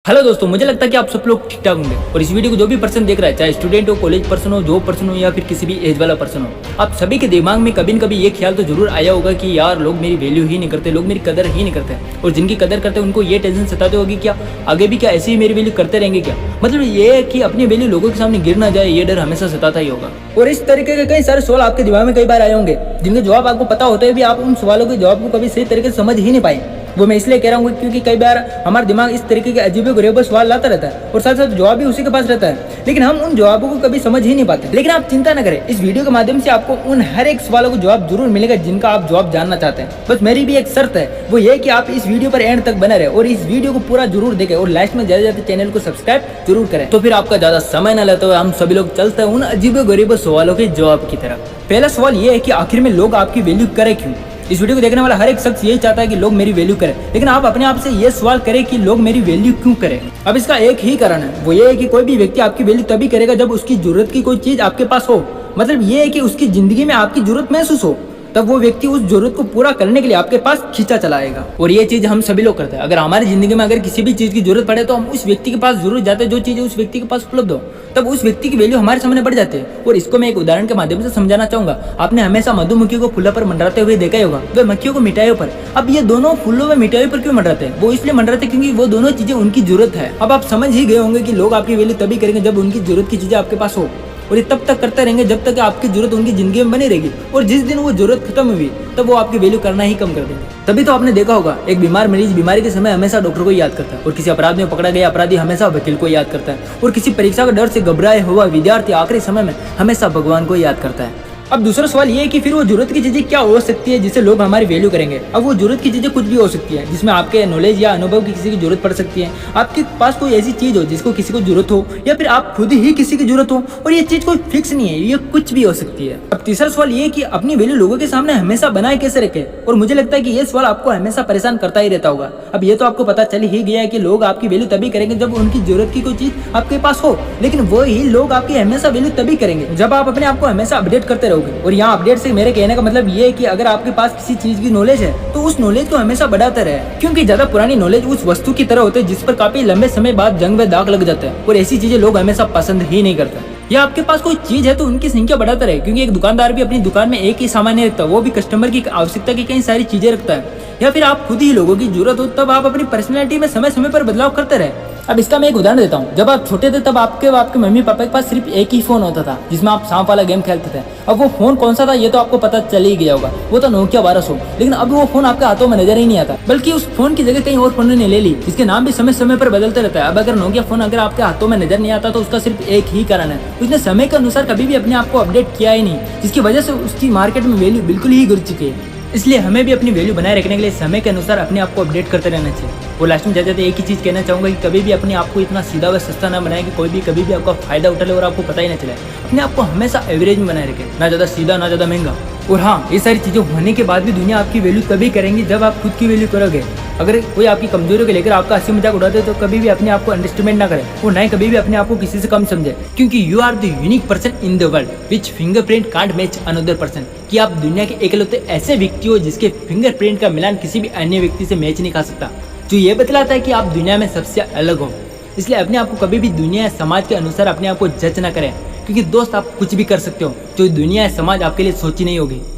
Hello दोस्तों, मुझे लगता है कि आप सब लोग ठीक ठाक होंगे और इस वीडियो को जो भी पर्सन देख रहा है, चाहे स्टूडेंट हो, कॉलेज पर्सन हो, जॉब पर्सन हो या फिर किसी भी एज वाला पर्सन हो, आप सभी के दिमाग में कभी न कभी ये ख्याल तो जरूर आया होगा कि यार लोग मेरी वैल्यू ही नहीं करते, लोग मेरी कदर ही नहीं करते। और जिनकी कदर करते हैं उनको ये टेंशन सताते होगी क्या आगे भी क्या ऐसे ही मेरी वैल्यू करते रहेंगे क्या। मतलब ये है कि अपनी वैल्यू लोगों के सामने गिर ना जाए, ये डर हमेशा सताता ही होगा। और इस तरीके के कई सारे सवाल आपके दिमाग में कई बार आए होंगे जिनके जवाब आपको पता होते हुए भी आप उन सवालों के जवाब को कभी सही तरीके से समझ ही नहीं पाए। वो मैं इसलिए कह रहा हूँ क्योंकि कई बार हमारा दिमाग इस तरीके के अजीबो-गरीब सवाल लाता रहता है और साथ साथ जवाब भी उसी के पास रहता है, लेकिन हम उन जवाबों को कभी समझ ही नहीं पाते। लेकिन आप चिंता न करें, इस वीडियो के माध्यम से आपको उन हर एक सवालों को जवाब जरूर मिलेगा जिनका आप जवाब जानना चाहते हैं। बस मेरी भी एक शर्त है, वो ये कि आप इस वीडियो पर एंड तक बने रहे और इस वीडियो को पूरा जरूर देखें और लास्ट में जाते चैनल को सब्सक्राइब जरूर करें। तो फिर आपका ज्यादा समय न लेते हुए हम सभी लोग चलते हैं उन अजीबो-गरीब सवालों के जवाब की तरफ। पहला सवाल ये है कि आखिर में लोग आपकी वैल्यू करें क्यों। इस वीडियो को देखने वाला हर एक शख्स यही चाहता है कि लोग मेरी वैल्यू करें, लेकिन आप अपने आप से ये सवाल करें कि लोग मेरी वैल्यू क्यों करें। अब इसका एक ही कारण है, वो ये है कि कोई भी व्यक्ति आपकी वैल्यू तभी करेगा जब उसकी जरूरत की कोई चीज आपके पास हो। मतलब ये है कि उसकी जिंदगी में आपकी जरूरत महसूस हो, तब वो व्यक्ति उस जरूरत को पूरा करने के लिए आपके पास खींचा चला आएगा। और ये चीज हम सभी लोग करते हैं। अगर हमारी जिंदगी में अगर किसी भी चीज की जरूरत पड़े तो हम उस व्यक्ति के पास जरूर जाते हैं जो चीज उस व्यक्ति के पास उपलब्ध हो, तब उस व्यक्ति की वैल्यू हमारे सामने बढ़ जाती है। और इसको मैं एक उदाहरण के माध्यम से समझाना चाहूंगा। आपने हमेशा मधुमक्खी को फूलों पर मंडराते हुए देखा ही होगा, वे मक्खियों को मिठाइयों पर। अब ये दोनों फूलों व मिठाइयों पर क्यों मंडराते हैं? वो इसलिए मंडराते हैं क्योंकि वो दोनों चीजें उनकी जरूरत है। अब आप समझ ही गए होंगे कि लोग आपकी वैल्यू तभी करेंगे जब उनकी जरूरत की चीजें आपके पास हो, और ये तब तक करते रहेंगे जब तक आपकी जरूरत उनकी जिंदगी में बनी रहेगी। और जिस दिन वो जरूरत खत्म हुई तब वो आपकी वैल्यू करना ही कम कर देंगे। तभी तो आपने देखा होगा, एक बीमार मरीज बीमारी के समय हमेशा डॉक्टर को याद करता है, और किसी अपराध में पकड़ा गया अपराधी हमेशा वकील को याद करता है, और किसी परीक्षा का डर से घबराए हुआ विद्यार्थी आखिरी समय में हमेशा भगवान को याद करता है। अब दूसरा सवाल ये है कि फिर वो जरूरत की चीजें क्या हो सकती है जिससे लोग हमारी वैल्यू करेंगे। अब वो जरूरत की चीजें कुछ भी हो सकती है, जिसमें आपके नॉलेज या अनुभव की किसी की जरूरत पड़ सकती है। आपके पास कोई ऐसी चीज हो जिसको किसी को जरूरत हो, या फिर आप खुद ही किसी की जरूरत हो, और ये चीज कोई फिक्स नहीं है, ये कुछ भी हो सकती है। अब तीसरा सवाल ये है कि अपनी वैल्यू लोगों के सामने हमेशा बनाए कैसे रखे। और मुझे लगता है कि ये सवाल आपको हमेशा परेशान करता ही रहता होगा। अब ये तो आपको पता चल ही गया है कि लोग आपकी वैल्यू तभी करेंगे जब उनकी जरूरत की कोई चीज आपके पास हो, लेकिन वही लोग आपकी हमेशा वैल्यू तभी करेंगे जब आप अपने आप को हमेशा अपडेट करते रहोगे। और यहाँ अपडेट से मेरे कहने का मतलब ये है कि अगर आपके पास किसी चीज की नॉलेज है तो उस नॉलेज को हमेशा बढ़ाते रहे, क्योंकि ज्यादा पुरानी नॉलेज उस वस्तु की तरह होती है जिस पर काफी लंबे समय बाद जंग में दाग लग जाते हैं, और ऐसी चीजें लोग हमेशा पसंद ही नहीं करते। या आपके पास कोई चीज है तो उनकी संख्या बढ़ाता रहे, क्योंकि एक दुकानदार भी अपनी दुकान में एक ही सामान नहीं रखता, वो भी कस्टमर की आवश्यकता की कई सारी चीजें रखता है। या फिर आप खुद ही लोगों की जरूरत हो तब आप अपनी पर्सनैलिटी में समय समय पर बदलाव करते रहे। अब इसका मैं एक उदाहरण देता हूँ। जब आप छोटे थे तब आपके मम्मी पापा के पास सिर्फ एक ही फोन होता था जिसमें आप सांप वाला गेम खेलते थे। अब वो फोन कौन सा था ये तो आपको पता चल ही गया होगा, वो था नोकिया 1200। लेकिन अब वो फोन आपके हाथों में नजर ही नहीं आता, बल्कि उस फोन की जगह कई और फोन ने ले ली, जिसके नाम भी समय समय पर बदलते रहता है। अब अगर नोकिया फोन अगर आपके हाथों में नजर नहीं आता तो उसका सिर्फ एक ही कारण है, उसने समय के अनुसार कभी भी अपने आप को अपडेट किया ही नहीं, जिसकी वजह से उसकी मार्केट में वैल्यू बिल्कुल ही गिर चुकी है। इसलिए हमें भी अपनी वैल्यू बनाए रखने के लिए समय के अनुसार अपने आप को अपडेट करते रहना चाहिए। और लास्ट में जाते एक ही चीज़ कहना चाहूँगा कि कभी भी अपने आप को इतना सीधा व सस्ता ना बनाए कि कोई भी कभी भी आपका फायदा उठा ले और आपको पता ही ना चले। अपने आप को हमेशा एवरेज में बनाए रखें, ना ज़्यादा सीधा ना ज़्यादा महंगा। और हाँ, ये सारी चीज़ें होने के बाद भी दुनिया आपकी वैल्यू तभी करेंगी जब आप खुद की वैल्यू करोगे। अगर कोई आपकी कमजोरियों को लेकर आपका हंसी मजाक उड़ाते तो कभी भी अपने आप को अंडरस्टिमेट ना करें, और ना ही कभी भी अपने आप को किसी से कम समझे, क्योंकि you are the unique person in the world which fingerprint can't match another person. कि आप दुनिया के इकलौते ऐसे व्यक्ति हो जिसके फिंगरप्रिंट का मिलान किसी भी अन्य व्यक्ति से मैच नहीं खा सकता, जो ये बतलाता है कि आप दुनिया में सबसे अलग हो। इसलिए अपने आप को कभी भी दुनिया या समाज के अनुसार अपने आप को जज ना करें, क्योंकि दोस्त आप कुछ भी कर सकते हो जो दुनिया या समाज आपके लिए सोची नहीं होगी।